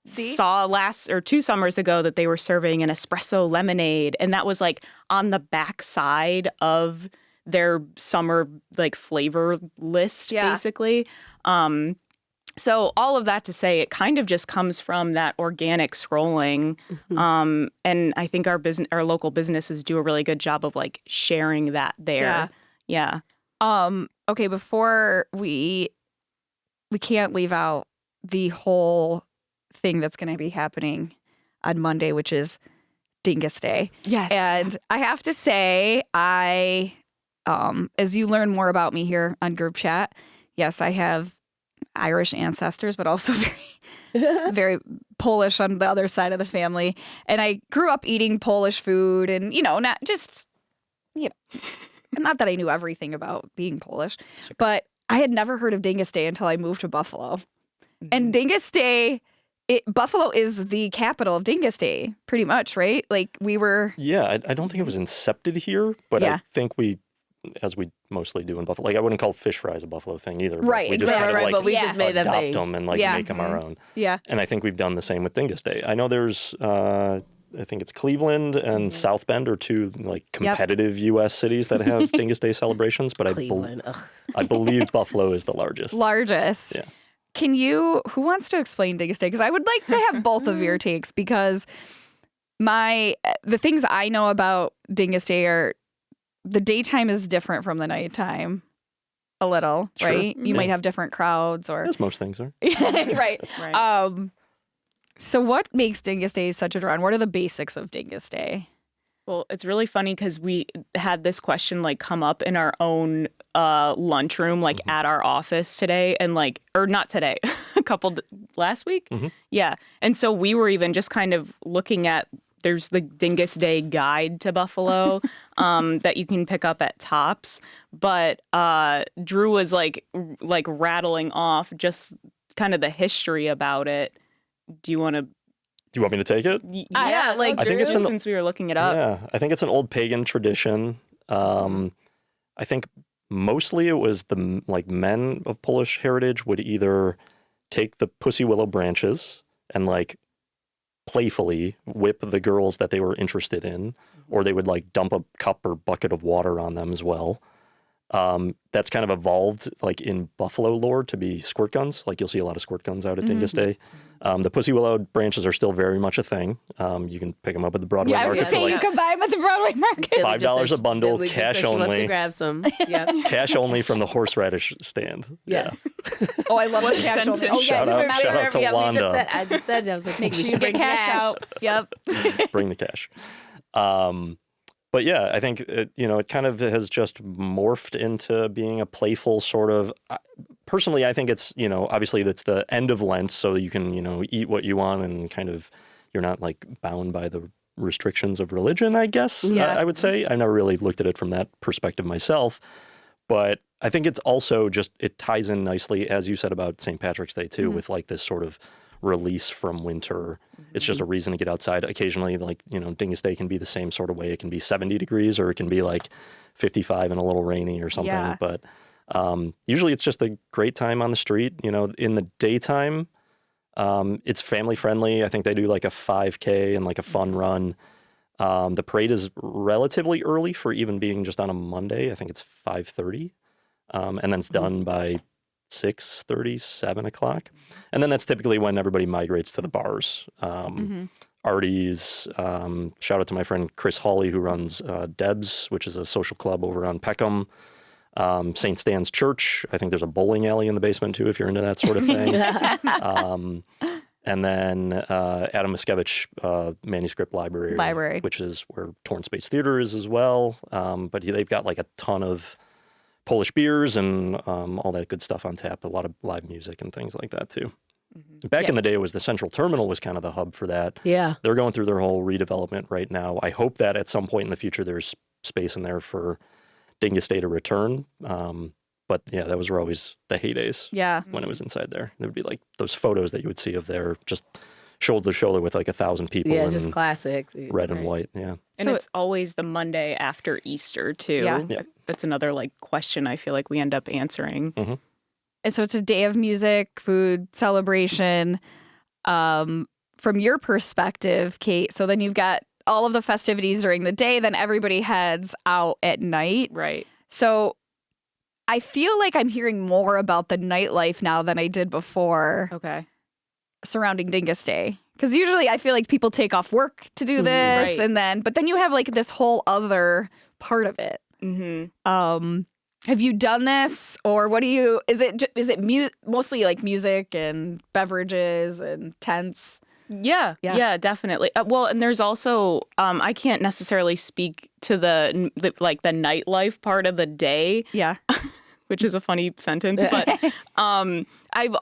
saw 2 summers ago that they were serving an espresso lemonade, and that was like on the back side of their summer like flavor list, basically. So all of that to say, it kind of just comes from that organic scrolling. And I think our local businesses do a really good job of like sharing that there. Yeah. Okay, before we can't leave out the whole thing that's going to be happening on Monday, which is Dyngus Day. Yes. And I have to say, as you learn more about me here on group chat, yes, I have Irish ancestors, but also very, very Polish on the other side of the family. And I grew up eating Polish food and, not that I knew everything about being Polish, but I had never heard of Dyngus Day until I moved to Buffalo. And Dyngus Day, Buffalo is the capital of Dyngus Day, pretty much, right? Like we were. Yeah, I don't think it was incepted here, but I think as we mostly do in Buffalo, like I wouldn't call fish fries a Buffalo thing either. Right, we just kind of like but we just made them adopt them and like make them our own. Yeah. And I think we've done the same with Dyngus Day. I know there's, I think it's Cleveland and South Bend are two like competitive U.S. cities that have Dyngus Day celebrations, but I believe Buffalo is the largest. Yeah. Who wants to explain Dyngus Day? Because I would like to have both of your takes, because the things I know about Dyngus Day are the daytime is different from the nighttime a little, right? You might have different crowds or. As most things are. Right. So what makes Dyngus Day such a draw? And what are the basics of Dyngus Day? Well, it's really funny because we had this question like come up in our own lunchroom, like at our office today, and like, or not today, last week. Yeah. And so we were even just kind of looking at, there's the Dyngus Day guide to Buffalo that you can pick up at Tops. But Drew was like rattling off just kind of the history about it. Do you want me to take it? Yeah, like I think since we were looking it up. Yeah, I think it's an old pagan tradition. I think mostly it was the men of Polish heritage would either take the pussy willow branches and like playfully whip the girls that they were interested in, or they would like dump a cup or bucket of water on them as well. That's kind of evolved like in Buffalo lore to be squirt guns. Like you'll see a lot of squirt guns out at Dyngus Day. The pussy willow branches are still very much a thing. You can pick them up at the Broadway market. I was going to say you can buy them at the Broadway market. $5 a bundle, cash only. Wants to grab some. Cash only from the horseradish stand. Yes. Yeah. Oh, I love the cash only. Oh, shout out to Wanda. I just said, I was like, make sure you get cash out. Yep. Bring the cash. But yeah, I think it kind of has just morphed into being a playful sort of. Personally, I think it's obviously that's the end of Lent, so you can eat what you want and kind of you're not like bound by the restrictions of religion. I guess I would say I never really looked at it from that perspective myself, But I think it's also just, it ties in nicely, as you said about St. Patrick's Day too, with like this sort of release from winter. It's just a reason to get outside. Occasionally, like, Dyngus Day can be the same sort of way. It can be 70 degrees or it can be like 55 and a little rainy or something. Yeah. But usually it's just a great time on the street. In the daytime, it's family friendly. I think they do like a 5K and like a fun run. The parade is relatively early for even being just on a Monday. I think it's 5:30. And then it's done by 6:30, 7 o'clock. And then that's typically when everybody migrates to the bars. Artie's, shout out to my friend Chris Hawley, who runs Deb's, which is a social club over on Peckham. St. Stan's Church. I think there's a bowling alley in the basement too, if you're into that sort of thing. And then Adam Miskevich Manuscript Library, which is where Torn Space Theater is as well. But they've got like a ton of Polish beers and all that good stuff on tap. A lot of live music and things like that too. Back in the day, it was the Central Terminal was kind of the hub for that. Yeah. They're going through their whole redevelopment right now. I hope that at some point in the future, there's space in there for Dyngus Day to return. But yeah, those were always the heydays. Yeah. When it was inside there. There would be like those photos that you would see of there just shoulder to shoulder with like 1,000 people. Yeah, and just classic. Red and white. Yeah. And So it's always the Monday after Easter too. Yeah. That's another like question I feel like we end up answering. And so it's a day of music, food, celebration. From your perspective, Kate, so then you've got all of the festivities during the day, then everybody heads out at night. Right. So I feel like I'm hearing more about the nightlife now than I did before Okay. surrounding Dyngus Day. Because usually I feel like people take off work to do this, Right. but then you have like this whole other part of it. Have you done this, or what do you? Is it mostly like music and beverages and tents? Yeah, definitely. Well, and there's also I can't necessarily speak to the nightlife part of the day. Yeah. Which is a funny sentence, but I've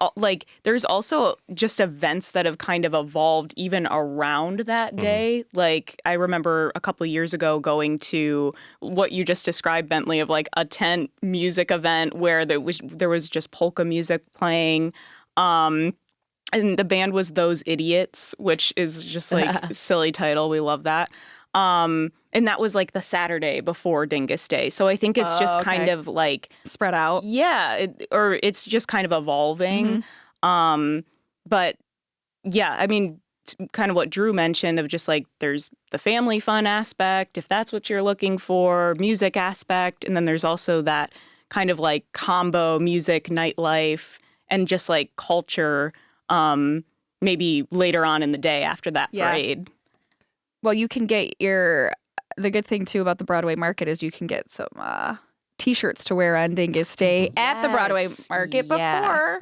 there's also just events that have kind of evolved even around that day. Like I remember a couple of years ago going to what you just described, Bentley, of like a tent music event where there was just polka music playing. And the band was Those Idiots, which is just like a silly title. We love that. And that was like the Saturday before Dyngus Day. So I think it's just kind of like spread out. Yeah. Or it's just kind of evolving. But yeah, I mean, kind of what Drew mentioned of just like there's the family fun aspect, if that's what you're looking for, music aspect. And then there's also that kind of like combo music, nightlife, and just like culture, maybe later on in the day after that parade. Well, you can get the good thing too about the Broadway market is you can get some T-shirts to wear on Dyngus Day at the Broadway market before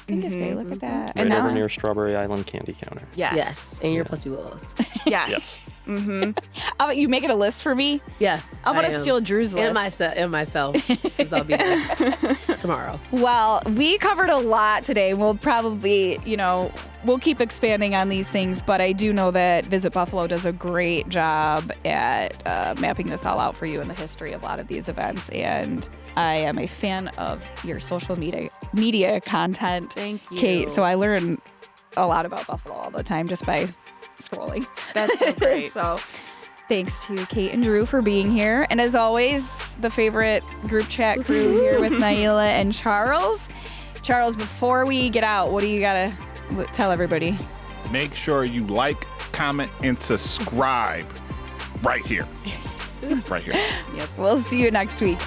Dyngus Day. Look at that. Right over near Strawberry Island Candy Counter. Yes. And your Pussy Willows. Yes. How about you making a list for me? Yes. I'm gonna steal Drew's list. And myself, since I'll be there tomorrow. Well, we covered a lot today. We'll probably, we'll keep expanding on these things, but I do know that Visit Buffalo does a great job at mapping this all out for you and the history of a lot of these events. And I am a fan of your social media content. Thank you. Kate. So I learn a lot about Buffalo all the time just by scrolling. That's so great. So thanks to Kate and Drew for being here. And as always, the favorite group chat crew here with Naila and Charles. Charles, before we get out, what do you got to tell everybody? Make sure you like, comment, and subscribe right here. Right here. We'll see you next week.